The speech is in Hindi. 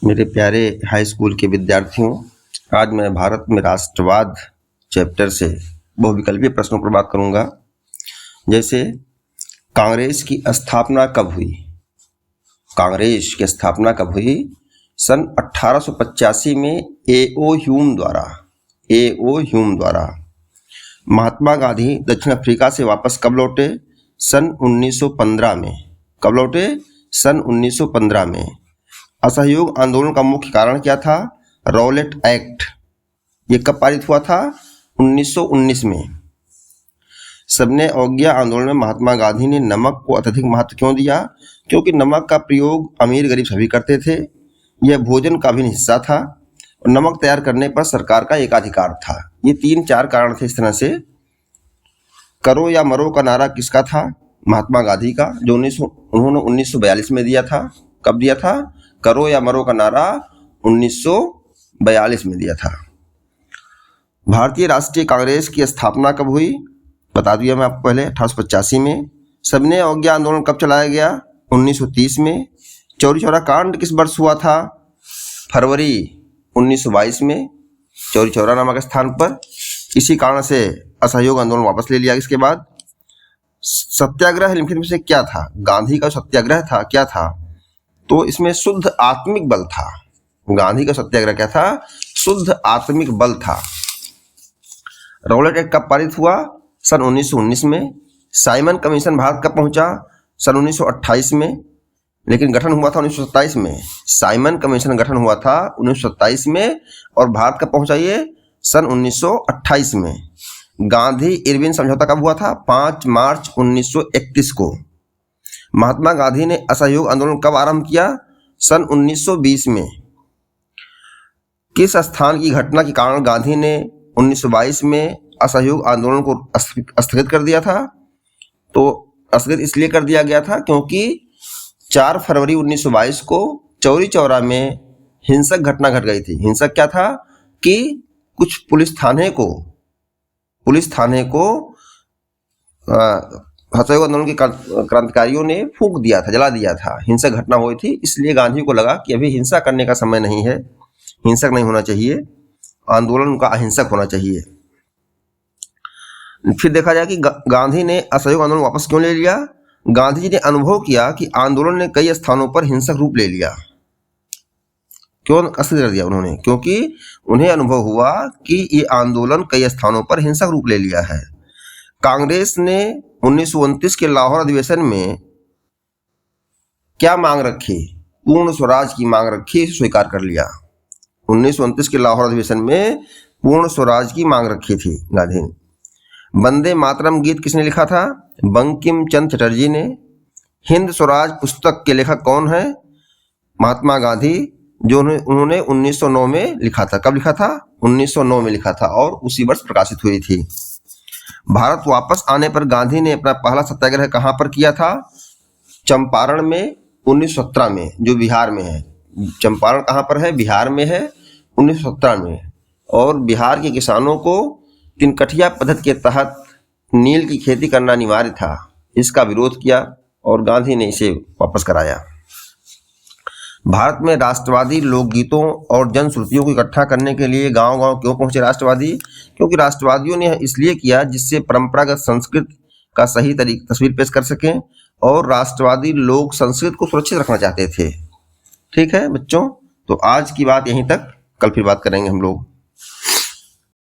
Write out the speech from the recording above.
मेरे प्यारे हाई स्कूल के विद्यार्थियों, आज मैं भारत में राष्ट्रवाद चैप्टर से बहुविकल्पीय प्रश्नों पर बात करूंगा। जैसे कांग्रेस की स्थापना कब हुई? कांग्रेस की स्थापना कब हुई? सन 1885 में ए.ओ. ह्यूम द्वारा। महात्मा गांधी दक्षिण अफ्रीका से वापस कब लौटे? सन 1915 में। कब लौटे? सन 1915 में। असहयोग आंदोलन का मुख्य कारण क्या था? Rowlatt act. ये कब पारित हुआ था? 1919 में। सबने अवज्ञा आंदोलन में महात्मा गांधी ने नमक को अत्यधिक महत्व क्यों दिया? क्योंकि नमक का प्रयोग अमीर गरीब सभी करते थे। यह भोजन का भी हिस्सा था और नमक तैयार करने पर सरकार का एकाधिकार था। ये 3-4 कारण थे। इस तरह से करो या मरो का नारा किसका था? महात्मा गांधी का, जो उन्होंने 1942 में दिया था। कब दिया था? करो या मरो का नारा 1942 में दिया था। भारतीय राष्ट्रीय कांग्रेस की स्थापना कब हुई? बता दिया मैं आपको पहले, 1885 में। सबने अवज्ञा आंदोलन कब चलाया गया? 1930 में। चौरी चौरा कांड किस वर्ष हुआ था? फरवरी 1922 में, चौरी चौरा नामक स्थान पर। इसी कारण से असहयोग आंदोलन वापस ले लिया। इसके बाद सत्याग्रह निम्नलिखित में से क्या था? गांधी का सत्याग्रह था, क्या था? तो इसमें शुद्ध आत्मिक बल था। गांधी का सत्याग्रह क्या था? शुद्ध आत्मिक बल था। रॉलेट एक्ट कब पारित हुआ? सन 1919 में। साइमन कमीशन भारत कब पहुंचा? सन 1928 में, लेकिन गठन हुआ था 1927 में। साइमन कमीशन गठन हुआ था 1927 में और भारत कब पहुंचा ये? सन 1928 में। गांधी इरविन समझौता कब हुआ था? 5 मार्च 1931 को। महात्मा गांधी ने असहयोग आंदोलन कब आरंभ किया? सन 1920 में। किस स्थान की घटना के कारण गांधी ने 1922 में असहयोग आंदोलन को स्थगित कर दिया था? तो स्थगित इसलिए कर दिया गया था क्योंकि 4 फरवरी 1922 को चौरी चौरा में हिंसक घटना घट गई थी। हिंसक क्या था कि कुछ पुलिस थाने को असहयोग आंदोलन के क्रांतिकारियों ने फूंक दिया था, जला दिया था। हिंसक घटना हुई थी, इसलिए गांधी को लगा कि अभी हिंसा करने का समय नहीं है, हिंसक नहीं होना चाहिए, आंदोलन का अहिंसक होना चाहिए। फिर देखा जाए कि गांधी ने असहयोग आंदोलन वापस क्यों ले लिया? गांधी जी ने अनुभव किया कि आंदोलन ने कई स्थानों पर हिंसक रूप ले लिया। क्यों स्थगित कर दिया उन्होंने? क्योंकि उन्हें अनुभव हुआ कि ये आंदोलन कई स्थानों पर हिंसक रूप ले लिया है। कांग्रेस ने 1929 के लाहौर अधिवेशन में क्या मांग रखी? पूर्ण स्वराज की मांग रखी, स्वीकार कर लिया। 1929 के लाहौर अधिवेशन में पूर्ण स्वराज की मांग रखी थी गांधी ने। वंदे मातरम गीत किसने लिखा था? बंकिम चंद्र चटर्जी ने। हिंद स्वराज पुस्तक के लेखक कौन है? महात्मा गांधी, जो उन्होंने 1909 में लिखा था। कब लिखा था? 1909 में लिखा था और उसी वर्ष प्रकाशित हुई थी। भारत वापस आने पर गांधी ने अपना पहला सत्याग्रह कहां पर किया था? चंपारण में 1917 में, जो बिहार में है। चंपारण कहां पर है? बिहार में है, 1917 में। और बिहार के किसानों को तिनकठिया पद्धति के तहत नील की खेती करना अनिवार्य था। इसका विरोध किया और गांधी ने इसे वापस कराया। भारत में राष्ट्रवादी लोकगीतों और जनश्रुतियों को इकट्ठा करने के लिए गांव-गांव क्यों पहुंचे राष्ट्रवादी? क्योंकि राष्ट्रवादियों ने इसलिए किया जिससे परंपरागत संस्कृत का सही तस्वीर पेश कर सकें और राष्ट्रवादी लोग संस्कृत को सुरक्षित रखना चाहते थे। ठीक है बच्चों, तो आज की बात यहीं तक, कल फिर बात करेंगे हम लोग।